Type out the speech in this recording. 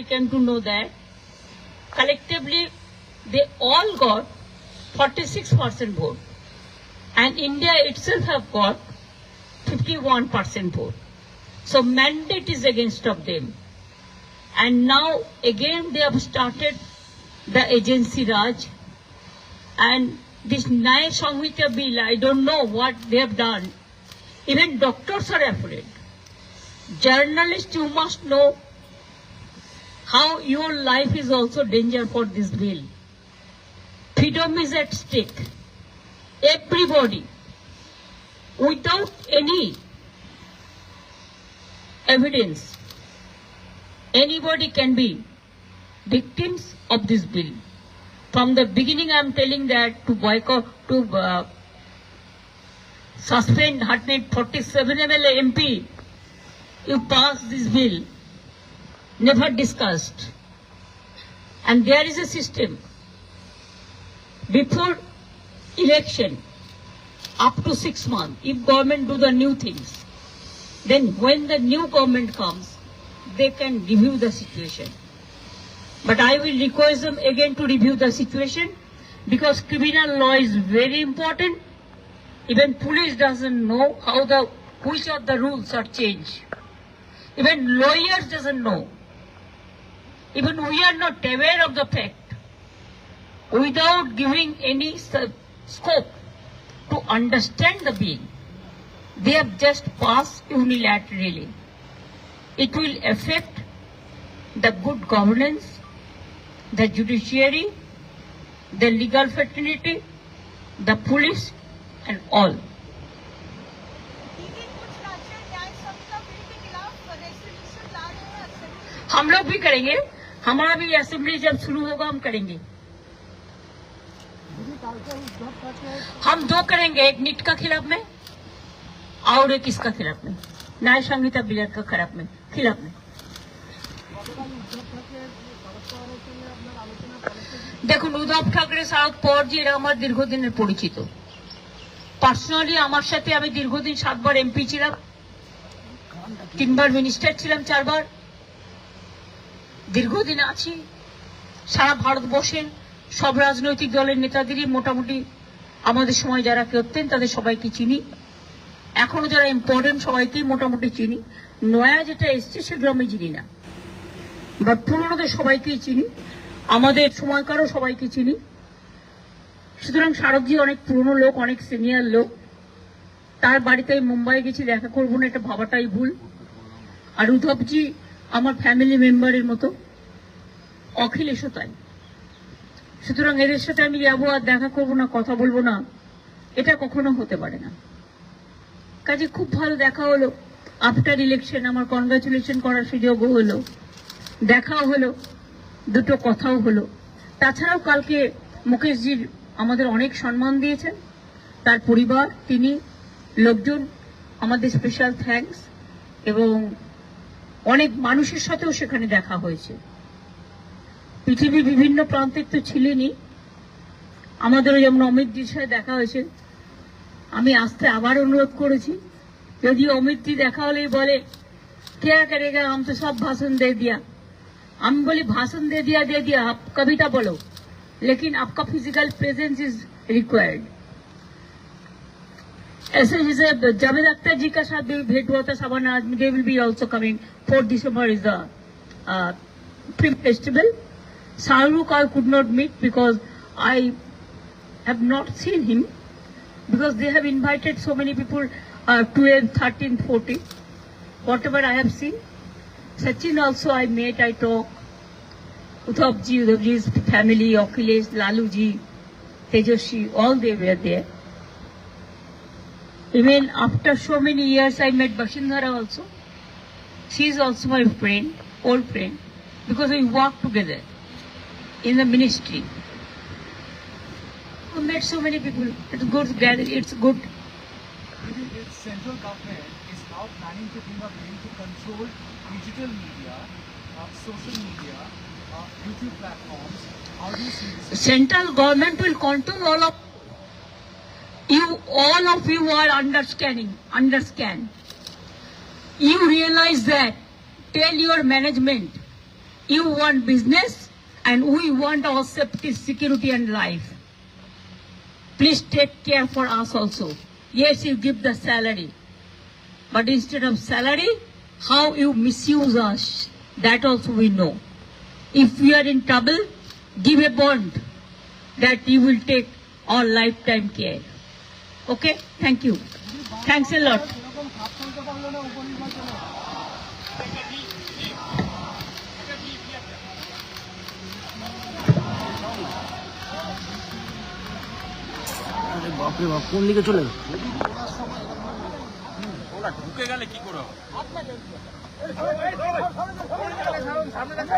I came to know that collectively they all got 46% vote, and India itself have got 51% vote. So mandate is against of them. And now again they have started the agency Raj, and this Nyaya Samhita bill, I don't know what they have done. Even doctors are afraid. Journalists, you must know how your life is also danger for this bill. Freedom is at stake. Everybody, without any evidence, anybody can be victims of this bill. From the beginning, I am telling that to boycott, to suspend 147 MLA MP, you pass this bill, never discussed. And there is a system. Before election, up to 6 months, if government do the new things, then when the new government comes, they can review the situation. But I will request them again to review the situation, because criminal law is very important. Even police doesn't know how which of the rules are changed. Even lawyers doesn't know. Even we are not aware of the fact. Without giving any scope to understand the bill, they have just passed unilaterally. It will affect the good governance, the judiciary, the legal fraternity, the police, and all. हम लोग भी करेंगे, हमारा भी assembly जब शुरू होगा हम करेंगे। हम दो करेंगे, एक नीट का खिलाफ में और एक इसका खिलाफ में, न्याय संहिता बिल का खिलाफ में। দেখুন, উদ্ধব ঠাকরে শারদ পাওয়ারজি এরা আমার দীর্ঘদিনের পরিচিত। পার্সোনালি আমার সাথে আমি দীর্ঘদিন 7 বার এমপি ছিলাম, 3 বার মিনিস্টার ছিলাম, 4 বার দীর্ঘদিন আছি। সারা ভারতবর্ষের সব রাজনৈতিক দলের নেতাদেরই মোটামুটি আমাদের সময় যারা করতেন তাদের সবাইকে চিনি, এখনো যারা ইম্পর্টেন্ট সবাইকেই মোটামুটি চিনি। নয়া যেটা এসছে সেগুলো আমি চিনি না, বা পুরোনোদের সবাইকেই চিনি, আমাদের সময়কারও সবাইকে চিনি। সুতরাং শারদজি অনেক পুরনো লোক, অনেক সিনিয়র লোক। তার বাড়িতে মুম্বাই গেছি, দেখা করবো না এটা ভাবাটাই ভুল। আর উদ্ধবজি আমার ফ্যামিলি মেম্বারের মতো, অখিলেশও তাই। সুতরাং এদের সাথে আমি যাবো আর দেখা করবো না, কথা বলবো না, এটা কখনো হতে পারে না। কাজে খুব ভালো দেখা হলো। আফটার ইলেকশন আমার কনগ্রাচুলেশন করার সুযোগ হলো, দেখাও হলো, দুটো কথাও হলো। তাছাড়াও কালকে মুকেশজির আমাদের অনেক সম্মান দিয়েছেন, তার পরিবার, তিনি, লোকজন, আমাদের স্পেশাল থ্যাঙ্কস। এবং অনেক মানুষের সাথেও সেখানে দেখা হয়েছে, পৃথিবীর বিভিন্ন প্রান্তের তো ছিলেনই, আমাদেরও যেমন অমিতজির সাথে দেখা হয়েছে। আমি আসতে আবার অনুরোধ করেছি, যদি অমিতজি দেখা হলেই বলে কে করেগা, हम तो सब भाषण दे दिया। हम बोली भाषण दे दिया, आप कविता बोलो, लेकिन आपका फिजिकल प्रेजेंस इज रिक्वायर्ड। ऐसे जैसे जावेद अख्तर जी का साथ भी भेंट हुआ था Sawan Azmi, they will be also coming. 4 December is the film festival. Shahrukh I could not meet because I have not seen him, because they have invited so many people, 12, 13, 14, whatever I have seen. Sachin also I met, I talked. Uddhavji's family, Akhilesh, Laluji, Tejoshi, all they were there. Even after so many years I met Bashindhara also. She is also my friend, old friend, because we worked together in the ministry. We met so many people. It's good to gather, it's good. The central government is now planning to bring a bill to control digital media, social media, YouTube platforms. How do you see this? Central government will control all of you. All of you are understand. You realize that. Tell your management, You want business and we want our safety, security and life. Please take care for us also. Yes, you give the salary. But instead of salary, how you misuse us, that also we know. If we are in trouble, give a bond that you will take our lifetime care. Okay? Thank you. Thanks a lot. এরকম খাপ চলতে পারলো না উপনির্বাচনে। আরে বাপরে বাপ, কোন দিকে চলে গেল? ঢুকে গেলে কি করে হবে? সামনে দেখা